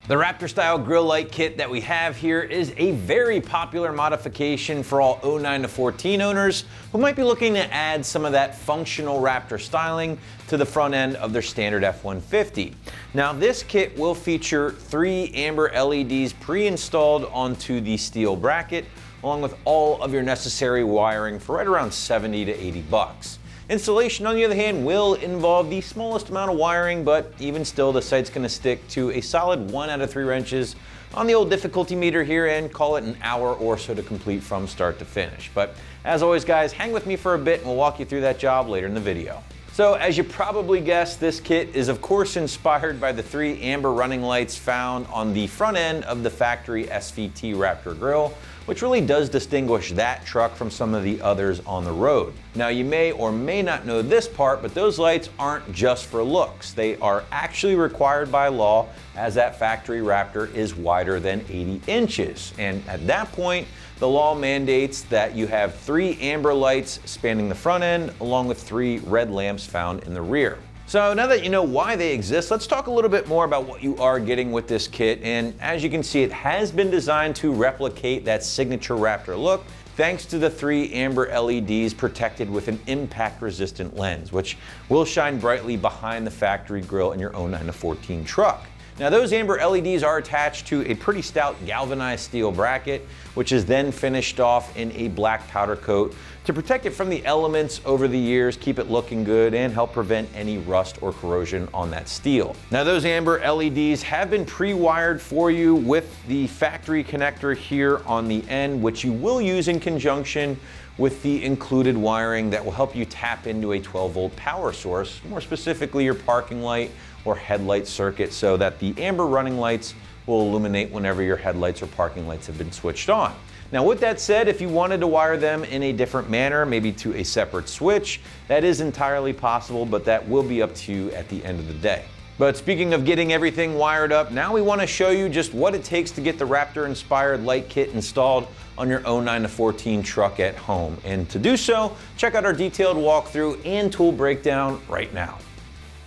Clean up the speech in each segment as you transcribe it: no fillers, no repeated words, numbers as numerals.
The Raptor style grille light kit that we have here is a very popular modification for all 09 to 14 owners who might be looking to add some of that functional Raptor styling to the front end of their standard F150. Now this kit will feature 3 amber LEDs pre-installed onto the steel bracket, along with all of your necessary wiring for right around 70 to 80 bucks. Installation, on the other hand, will involve the smallest amount of wiring, but even still, the site's going to stick to a solid 1 out of 3 wrenches on the old difficulty meter here and call it an hour or so to complete from start to finish. But as always, guys, hang with me for a bit and we'll walk you through that job later in the video. So as you probably guessed, this kit is of course inspired by the 3 amber running lights found on the front end of the factory SVT Raptor grille, which really does distinguish that truck from some of the others on the road. Now you may or may not know this part, but those lights aren't just for looks. They are actually required by law, as that factory Raptor is wider than 80 inches. And at that point, the law mandates that you have 3 amber lights spanning the front end, along with 3 red lamps found in the rear. So now that you know why they exist, let's talk a little bit more about what you are getting with this kit. And as you can see, it has been designed to replicate that signature Raptor look, thanks to the 3 amber LEDs protected with an impact-resistant lens, which will shine brightly behind the factory grille in your 09 to 14 truck. Now those amber LEDs are attached to a pretty stout galvanized steel bracket, which is then finished off in a black powder coat to protect it from the elements over the years, keep it looking good, and help prevent any rust or corrosion on that steel. Now those amber LEDs have been pre-wired for you with the factory connector here on the end, which you will use in conjunction with the included wiring that will help you tap into a 12-volt power source, more specifically your parking light or headlight circuit, so that the amber running lights will illuminate whenever your headlights or parking lights have been switched on. Now with that said, if you wanted to wire them in a different manner, maybe to a separate switch, that is entirely possible, but that will be up to you at the end of the day. But speaking of getting everything wired up, now we want to show you just what it takes to get the Raptor inspired light kit installed on your 09 to 14 truck at home. And to do so, check out our detailed walkthrough and tool breakdown right now.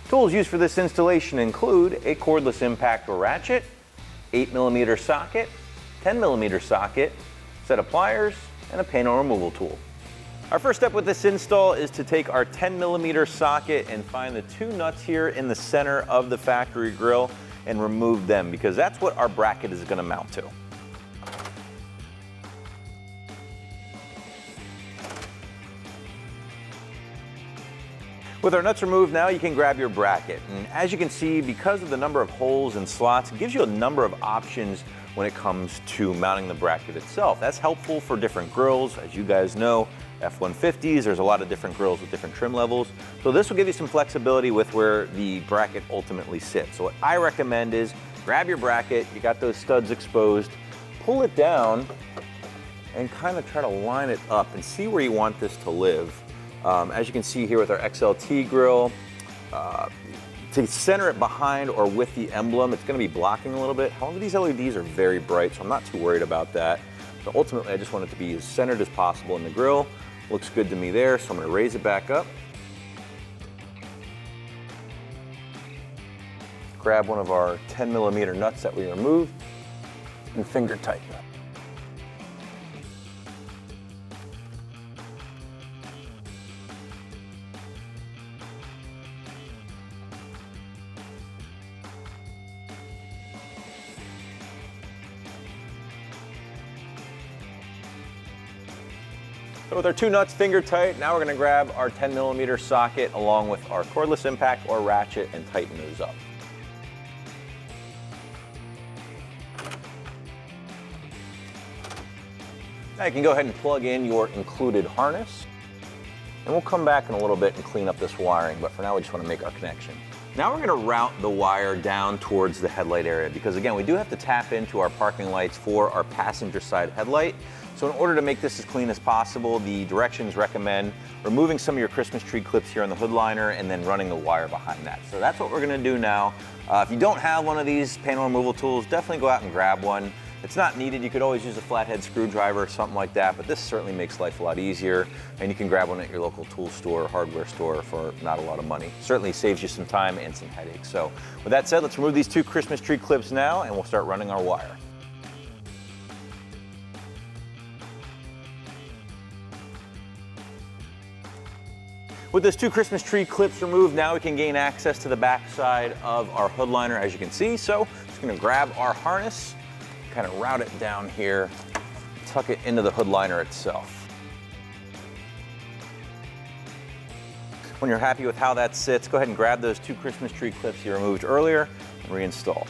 Tools used for this installation include a cordless impact or ratchet, 8mm socket, 10mm socket, set of pliers, and a panel removal tool. Our first step with this install is to take our 10mm socket and find the 2 nuts here in the center of the factory grille and remove them, because that's what our bracket is going to mount to. With our nuts removed now, you can grab your bracket. And as you can see, because of the number of holes and slots, it gives you a number of options when it comes to mounting the bracket itself. That's helpful for different grills. As you guys know, F150s, there's a lot of different grills with different trim levels. So this will give you some flexibility with where the bracket ultimately sits. So what I recommend is grab your bracket, you got those studs exposed, pull it down and kind of try to line it up and see where you want this to live. As you can see here with our XLT grill, to center it behind or with the emblem, it's going to be blocking a little bit. However, these LEDs are very bright, so I'm not too worried about that. So ultimately, I just want it to be as centered as possible in the grill. Looks good to me there, so I'm going to raise it back up. Grab one of our 10mm nuts that we removed and finger tighten. So with our 2 nuts finger tight, now we're going to grab our 10mm socket along with our cordless impact or ratchet and tighten those up. Now you can go ahead and plug in your included harness, and we'll come back in a little bit and clean up this wiring, but for now we just want to make our connection. Now we're going to route the wire down towards the headlight area, because again, we do have to tap into our parking lights for our passenger side headlight. So in order to make this as clean as possible, the directions recommend removing some of your Christmas tree clips here on the hood liner and then running the wire behind that. So that's what we're going to do now. If you don't have one of these panel removal tools, definitely go out and grab one. It's not needed. You could always use a flathead screwdriver or something like that, but this certainly makes life a lot easier, and you can grab one at your local tool store or hardware store for not a lot of money. Certainly saves you some time and some headaches. So with that said, let's remove these 2 Christmas tree clips now, and we'll start running our wire. With those 2 Christmas tree clips removed, now we can gain access to the back side of our hood liner, as you can see. So just gonna grab our harness, kind of route it down here, tuck it into the hood liner itself. When you're happy with how that sits, go ahead and grab those 2 Christmas tree clips you removed earlier and reinstall.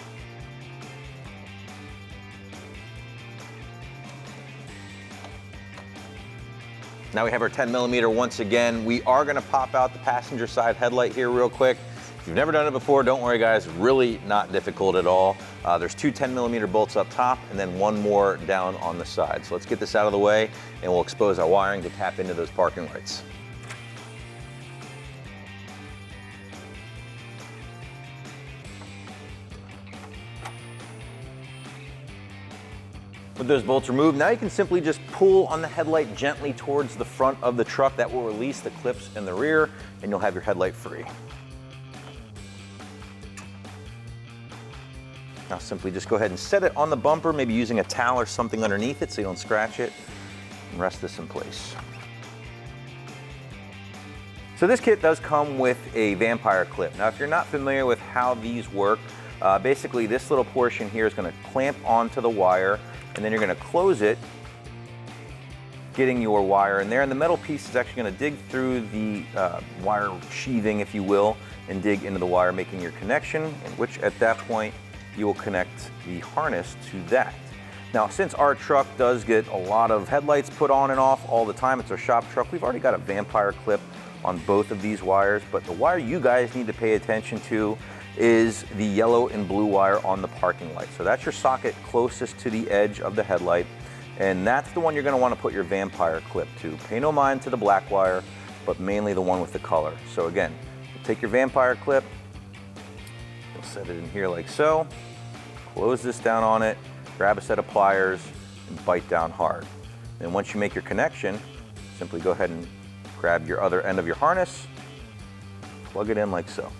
Now we have our 10mm once again. We are gonna pop out the passenger side headlight here real quick. If you've never done it before, don't worry guys, really not difficult at all. There's 2 10mm bolts up top and then 1 more down on the side. So let's get this out of the way and we'll expose our wiring to tap into those parking lights. With those bolts removed, now you can simply just pull on the headlight gently towards the front of the truck. That will release the clips in the rear and you'll have your headlight free. Now simply just go ahead and set it on the bumper, maybe using a towel or something underneath it so you don't scratch it, and rest this in place. So this kit does come with a vampire clip. Now if you're not familiar with how these work, basically this little portion here is going to clamp onto the wire, and then you're going to close it, getting your wire in there, and the metal piece is actually going to dig through the wire sheathing, if you will, and dig into the wire, making your connection, in which at that point you will connect the harness to that. Now, since our truck does get a lot of headlights put on and off all the time, it's our shop truck, we've already got a vampire clip on both of these wires, but the wire you guys need to pay attention to is the yellow and blue wire on the parking light. So that's your socket closest to the edge of the headlight, and that's the one you're going to want to put your vampire clip to. Pay no mind to the black wire, but mainly the one with the color. So again, take your vampire clip, you'll set it in here like so, close this down on it, grab a set of pliers, and bite down hard. Then once you make your connection, simply go ahead and grab your other end of your harness, plug it in like so.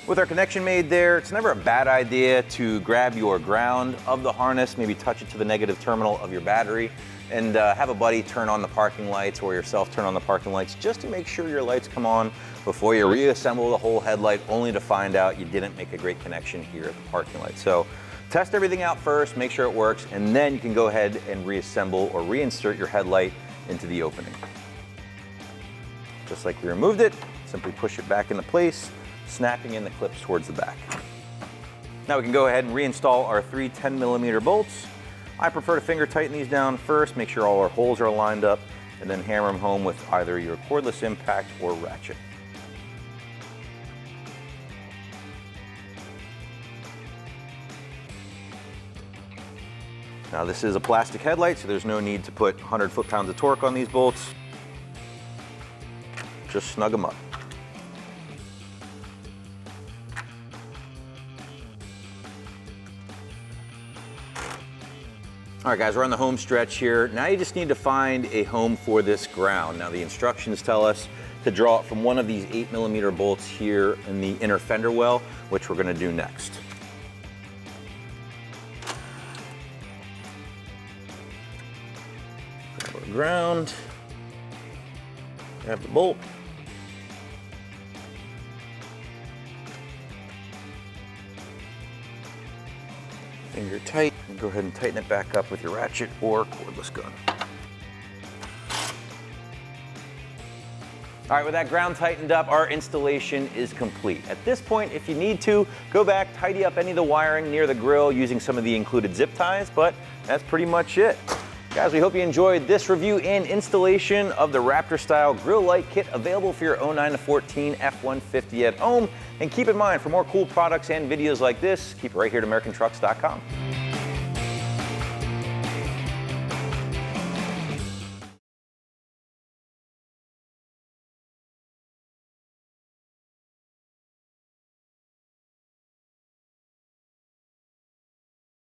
With our connection made there, it's never a bad idea to grab your ground of the harness, maybe touch it to the negative terminal of your battery, and have a buddy turn on the parking lights or yourself turn on the parking lights just to make sure your lights come on before you reassemble the whole headlight, only to find out you didn't make a great connection here at the parking light. So test everything out first, make sure it works, and then you can go ahead and reassemble or reinsert your headlight into the opening. Just like we removed it, simply push it back into place, snapping in the clips towards the back. Now we can go ahead and reinstall our 3 10mm bolts. I prefer to finger tighten these down first, make sure all our holes are lined up, and then hammer them home with either your cordless impact or ratchet. Now this is a plastic headlight, so there's no need to put 100 foot-pounds of torque on these bolts. Just snug them up. All right guys, we're on the home stretch here. Now you just need to find a home for this ground. Now the instructions tell us to draw it from one of these 8mm bolts here in the inner fender well, which we're gonna do next. Grab our ground, grab the bolt. Finger tight, and go ahead and tighten it back up with your ratchet or cordless gun. All right, with that ground tightened up, our installation is complete. At this point, if you need to, go back, tidy up any of the wiring near the grill using some of the included zip ties, but that's pretty much it. Guys, we hope you enjoyed this review and installation of the Raptor style grill light kit available for your 09 to 14 F150 at home. And keep in mind, for more cool products and videos like this, keep it right here at AmericanTrucks.com.